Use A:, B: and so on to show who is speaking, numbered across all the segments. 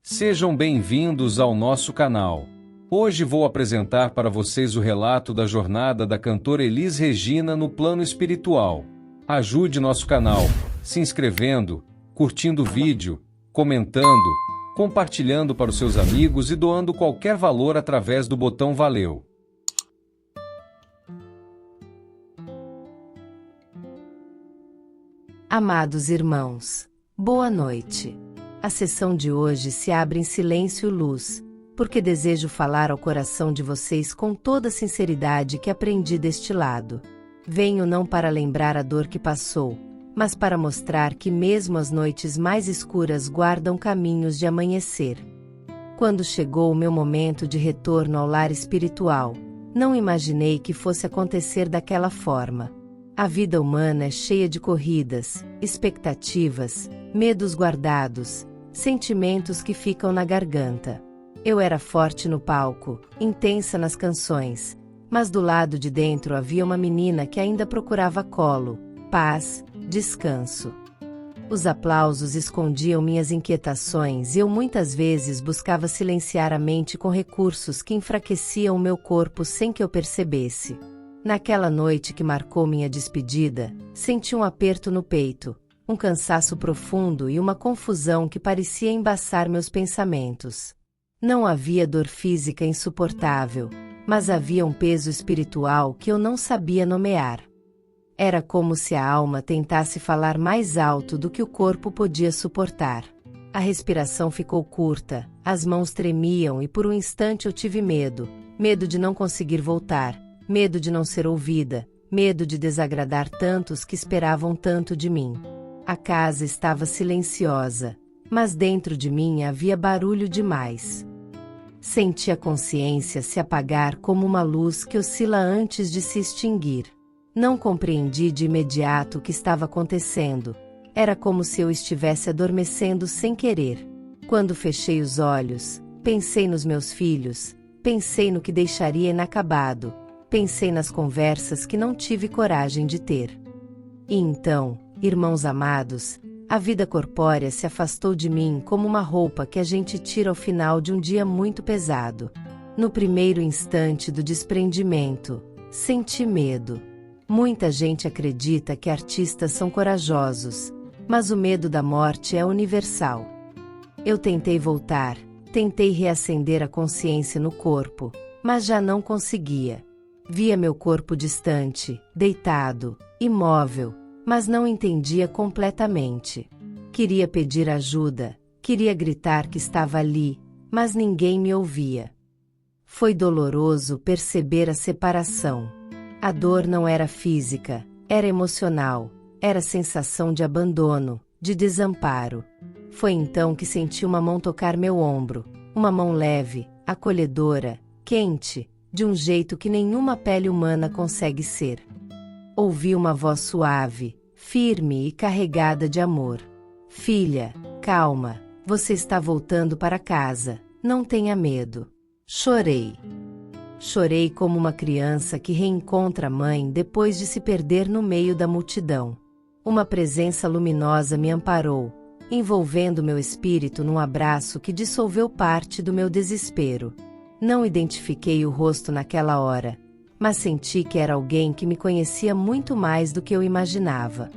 A: Sejam bem-vindos ao nosso canal. Hoje vou apresentar para vocês o relato da jornada da cantora Elis Regina no plano espiritual. Ajude nosso canal se inscrevendo, curtindo o vídeo, comentando, compartilhando para os seus amigos e doando qualquer valor através do botão Valeu.
B: Amados irmãos, boa noite. A sessão de hoje se abre em silêncio e luz, porque desejo falar ao coração de vocês com toda a sinceridade que aprendi deste lado. Venho não para lembrar a dor que passou, mas para mostrar que mesmo as noites mais escuras guardam caminhos de amanhecer. Quando chegou o meu momento de retorno ao lar espiritual, não imaginei que fosse acontecer daquela forma. A vida humana é cheia de corridas, expectativas, medos guardados, sentimentos que ficam na garganta. Eu era forte no palco, intensa nas canções, mas do lado de dentro havia uma menina que ainda procurava colo, paz, descanso. Os aplausos escondiam minhas inquietações e eu muitas vezes buscava silenciar a mente com recursos que enfraqueciam o meu corpo sem que eu percebesse. Naquela noite que marcou minha despedida, senti um aperto no peito, um cansaço profundo e uma confusão que parecia embaçar meus pensamentos. Não havia dor física insuportável, mas havia um peso espiritual que eu não sabia nomear. Era como se a alma tentasse falar mais alto do que o corpo podia suportar. A respiração ficou curta, as mãos tremiam e por um instante eu tive medo de não conseguir voltar, medo de não ser ouvida, medo de desagradar tantos que esperavam tanto de mim. A casa estava silenciosa, mas dentro de mim havia barulho demais. Senti a consciência se apagar como uma luz que oscila antes de se extinguir. Não compreendi de imediato o que estava acontecendo. Era como se eu estivesse adormecendo sem querer. Quando fechei os olhos, pensei nos meus filhos, pensei no que deixaria inacabado, pensei nas conversas que não tive coragem de ter. E então, irmãos amados, a vida corpórea se afastou de mim como uma roupa que a gente tira ao final de um dia muito pesado. No primeiro instante do desprendimento, senti medo. Muita gente acredita que artistas são corajosos, mas o medo da morte é universal. Eu tentei voltar, tentei reacender a consciência no corpo, mas já não conseguia. Via meu corpo distante, deitado, imóvel, mas não entendia completamente. Queria pedir ajuda, queria gritar que estava ali, mas ninguém me ouvia. Foi doloroso perceber a separação. A dor não era física, era emocional, era sensação de abandono, de desamparo. Foi então que senti uma mão tocar meu ombro, uma mão leve, acolhedora, quente, de um jeito que nenhuma pele humana consegue ser. Ouvi uma voz suave, firme e carregada de amor. Filha, calma, você está voltando para casa, não tenha medo. Chorei. Chorei como uma criança que reencontra a mãe depois de se perder no meio da multidão. Uma presença luminosa me amparou, envolvendo meu espírito num abraço que dissolveu parte do meu desespero. Não identifiquei o rosto naquela hora, mas senti que era alguém que me conhecia muito mais do que eu imaginava.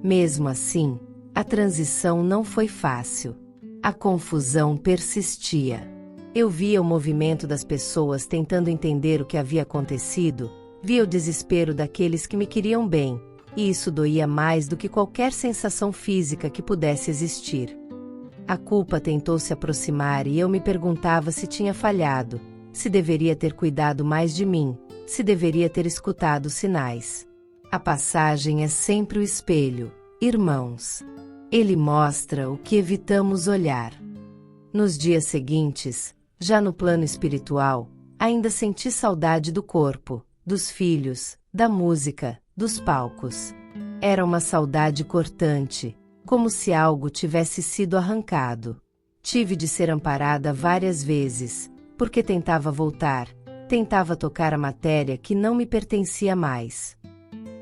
B: Mesmo assim, a transição não foi fácil. A confusão persistia. Eu via o movimento das pessoas tentando entender o que havia acontecido, via o desespero daqueles que me queriam bem, e isso doía mais do que qualquer sensação física que pudesse existir. A culpa tentou se aproximar e eu me perguntava se tinha falhado, se deveria ter cuidado mais de mim, se deveria ter escutado os sinais. A passagem é sempre o espelho, irmãos. Ele mostra o que evitamos olhar. Nos dias seguintes, já no plano espiritual, ainda senti saudade do corpo, dos filhos, da música, dos palcos. Era uma saudade cortante, como se algo tivesse sido arrancado. Tive de ser amparada várias vezes, porque tentava voltar, tentava tocar a matéria que não me pertencia mais.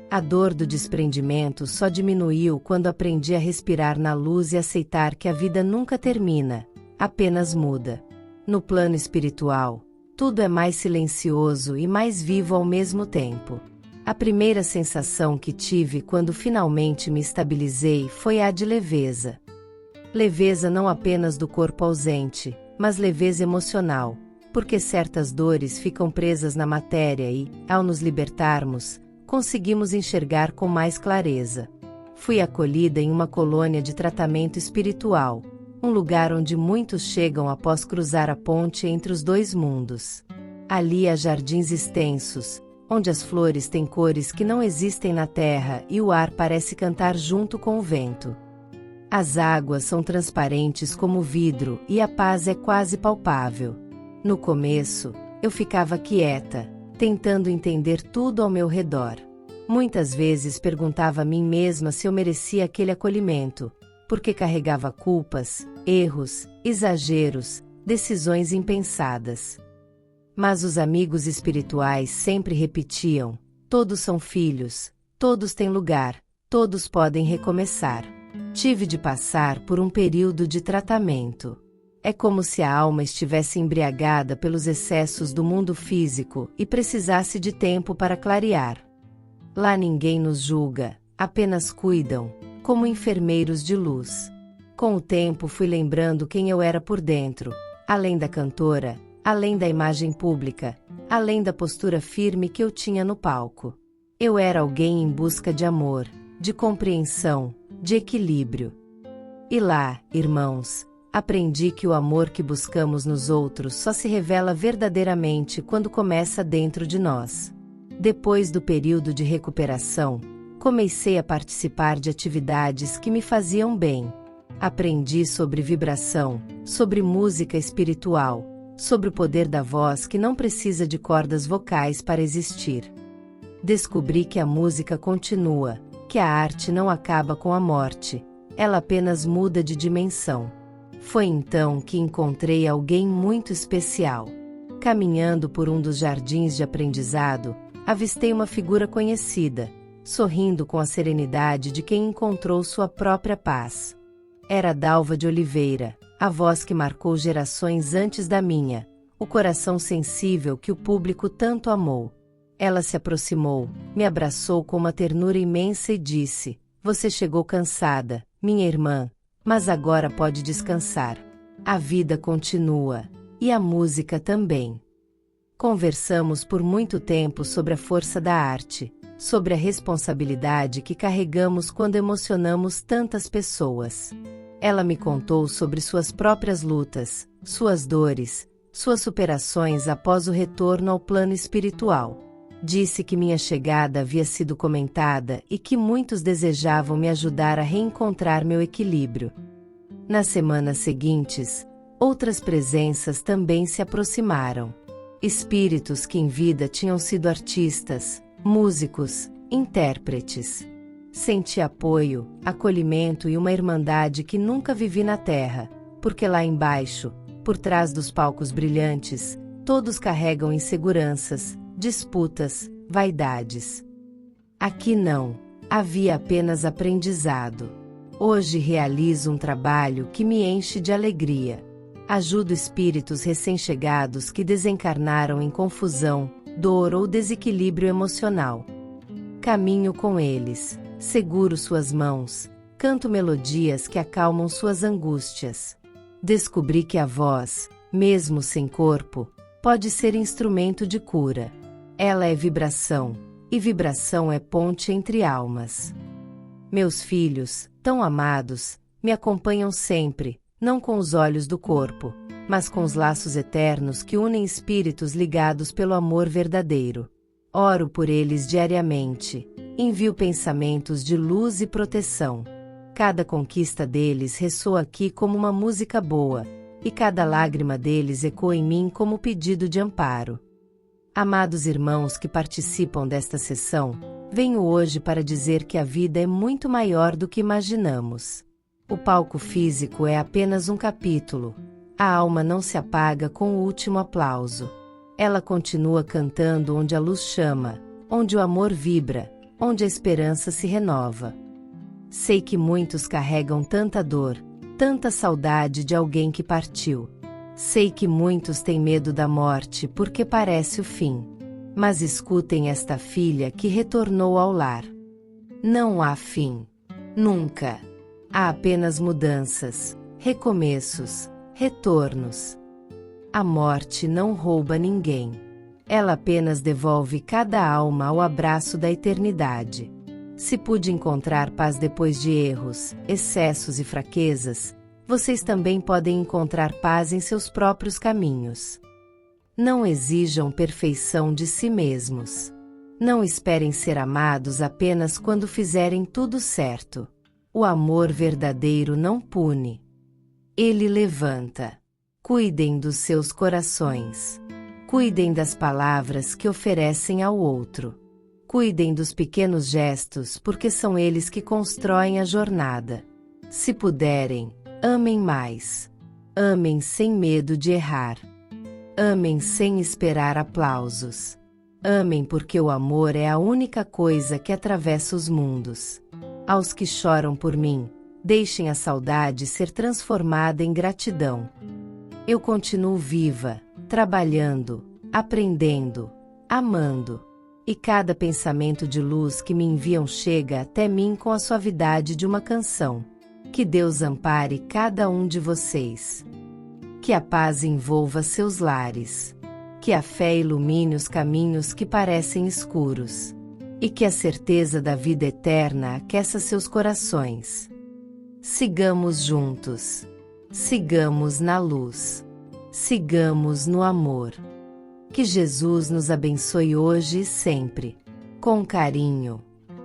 B: A dor do desprendimento só diminuiu quando aprendi a respirar na luz e aceitar que a vida nunca termina, apenas muda. No plano espiritual, tudo é mais silencioso e mais vivo ao mesmo tempo. A primeira sensação que tive quando finalmente me estabilizei foi a de leveza. Leveza não apenas do corpo ausente, mas leveza emocional, porque certas dores ficam presas na matéria e, ao nos libertarmos, conseguimos enxergar com mais clareza. Fui acolhida em uma colônia de tratamento espiritual, um lugar onde muitos chegam após cruzar a ponte entre os dois mundos. Ali há jardins extensos, onde as flores têm cores que não existem na terra e o ar parece cantar junto com o vento. As águas são transparentes como vidro e a paz é quase palpável. No começo, eu ficava quieta, tentando entender tudo ao meu redor. Muitas vezes perguntava a mim mesma se eu merecia aquele acolhimento, porque carregava culpas, erros, exageros, decisões impensadas. Mas os amigos espirituais sempre repetiam: todos são filhos, todos têm lugar, todos podem recomeçar. Tive de passar por um período de tratamento. É como se a alma estivesse embriagada pelos excessos do mundo físico e precisasse de tempo para clarear. Lá ninguém nos julga, apenas cuidam, como enfermeiros de luz. Com o tempo fui lembrando quem eu era por dentro, além da cantora, além da imagem pública, além da postura firme que eu tinha no palco. Eu era alguém em busca de amor, de compreensão, de equilíbrio. E lá, irmãos, aprendi que o amor que buscamos nos outros só se revela verdadeiramente quando começa dentro de nós. Depois do período de recuperação, comecei a participar de atividades que me faziam bem. Aprendi sobre vibração, sobre música espiritual, sobre o poder da voz que não precisa de cordas vocais para existir. Descobri que a música continua, que a arte não acaba com a morte, ela apenas muda de dimensão. Foi então que encontrei alguém muito especial. Caminhando por um dos jardins de aprendizado, avistei uma figura conhecida, sorrindo com a serenidade de quem encontrou sua própria paz. Era Dalva de Oliveira, a voz que marcou gerações antes da minha, o coração sensível que o público tanto amou. Ela se aproximou, me abraçou com uma ternura imensa e disse: "Você chegou cansada, minha irmã, mas agora pode descansar. A vida continua, e a música também." Conversamos por muito tempo sobre a força da arte, sobre a responsabilidade que carregamos quando emocionamos tantas pessoas. Ela me contou sobre suas próprias lutas, suas dores, suas superações após o retorno ao plano espiritual. Disse que minha chegada havia sido comentada e que muitos desejavam me ajudar a reencontrar meu equilíbrio. Nas semanas seguintes, outras presenças também se aproximaram. Espíritos que em vida tinham sido artistas, músicos, intérpretes. Senti apoio, acolhimento e uma irmandade que nunca vivi na Terra, porque lá embaixo, por trás dos palcos brilhantes, todos carregam inseguranças, disputas, vaidades. Aqui não, havia apenas aprendizado. Hoje realizo um trabalho que me enche de alegria. Ajudo espíritos recém-chegados que desencarnaram em confusão, dor ou desequilíbrio emocional. Caminho com eles, seguro suas mãos, canto melodias que acalmam suas angústias. Descobri que a voz, mesmo sem corpo, pode ser instrumento de cura. Ela é vibração, e vibração é ponte entre almas. Meus filhos, tão amados, me acompanham sempre, não com os olhos do corpo, mas com os laços eternos que unem espíritos ligados pelo amor verdadeiro. Oro por eles diariamente, envio pensamentos de luz e proteção. Cada conquista deles ressoa aqui como uma música boa, e cada lágrima deles ecoa em mim como pedido de amparo. Amados irmãos que participam desta sessão, venho hoje para dizer que a vida é muito maior do que imaginamos. O palco físico é apenas um capítulo. A alma não se apaga com o último aplauso. Ela continua cantando onde a luz chama, onde o amor vibra, onde a esperança se renova. Sei que muitos carregam tanta dor, tanta saudade de alguém que partiu. Sei que muitos têm medo da morte porque parece o fim. Mas escutem esta filha que retornou ao lar. Não há fim. Nunca. Há apenas mudanças, recomeços, retornos. A morte não rouba ninguém. Ela apenas devolve cada alma ao abraço da eternidade. Se pude encontrar paz depois de erros, excessos e fraquezas, vocês também podem encontrar paz em seus próprios caminhos. Não exijam perfeição de si mesmos. Não esperem ser amados apenas quando fizerem tudo certo. O amor verdadeiro não pune. Ele levanta. Cuidem dos seus corações. Cuidem das palavras que oferecem ao outro. Cuidem dos pequenos gestos, porque são eles que constroem a jornada. Se puderem, amem mais. Amem sem medo de errar. Amem sem esperar aplausos. Amem porque o amor é a única coisa que atravessa os mundos. Aos que choram por mim, deixem a saudade ser transformada em gratidão. Eu continuo viva, trabalhando, aprendendo, amando. E cada pensamento de luz que me enviam chega até mim com a suavidade de uma canção. Que Deus ampare cada um de vocês. Que a paz envolva seus lares. Que a fé ilumine os caminhos que parecem escuros. E que a certeza da vida eterna aqueça seus corações. Sigamos juntos. Sigamos na luz. Sigamos no amor. Que Jesus nos abençoe hoje e sempre. Com carinho,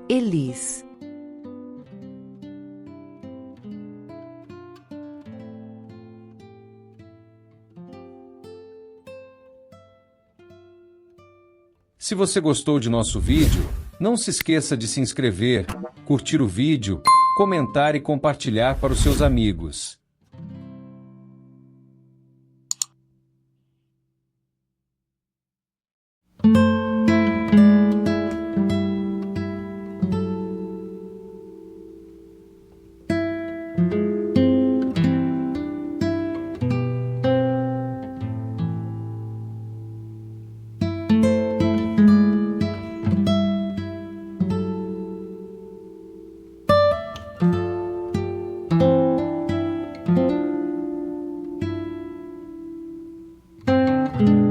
B: Elis.
A: Se você gostou de nosso vídeo, não se esqueça de se inscrever, curtir o vídeo, comentar e compartilhar para os seus amigos.
B: Thank you.